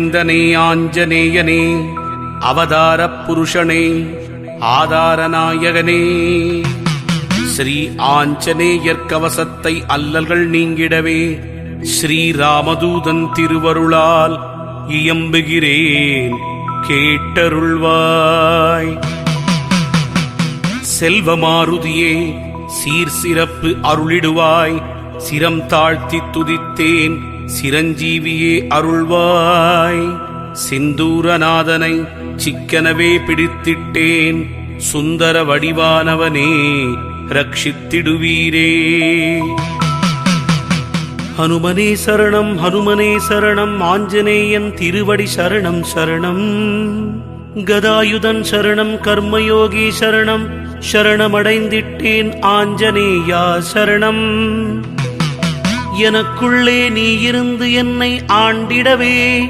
இந்தனே ஆஞ்சநேயனே அவதாரப் புருஷனே ஆதாரநாயகனே ஸ்ரீ ஆஞ்சநேயர் கவசத்தை அல்லல்கள் நீங்கிடவே ஸ்ரீராமதூதன் திருவருளால் இயம்புகிறேன் கேட்டருள்வாய். செல்வமாருதியே சீர் சிறப்பு அருளிடுவாய். சிரம் தாழ்த்தி துதித்தேன் சிரஞ்சீவியே அருள்வாய். சிந்தூரநாதனை சிக்கனவே பிடித்திட்டேன். சுந்தர வடிவானவனே ரட்சித்திடுவீரே. ஹனுமனே சரணம் ஹனுமனே சரணம். ஆஞ்சநேயன் திருவடி சரணம் சரணம். கதாயுதன் சரணம் கர்மயோகி சரணம். சரணமடைந்திட்டேன் ஆஞ்சநேயா சரணம். எனக்குள்ளே நீ இருந்து என்னை ஆண்டிடவே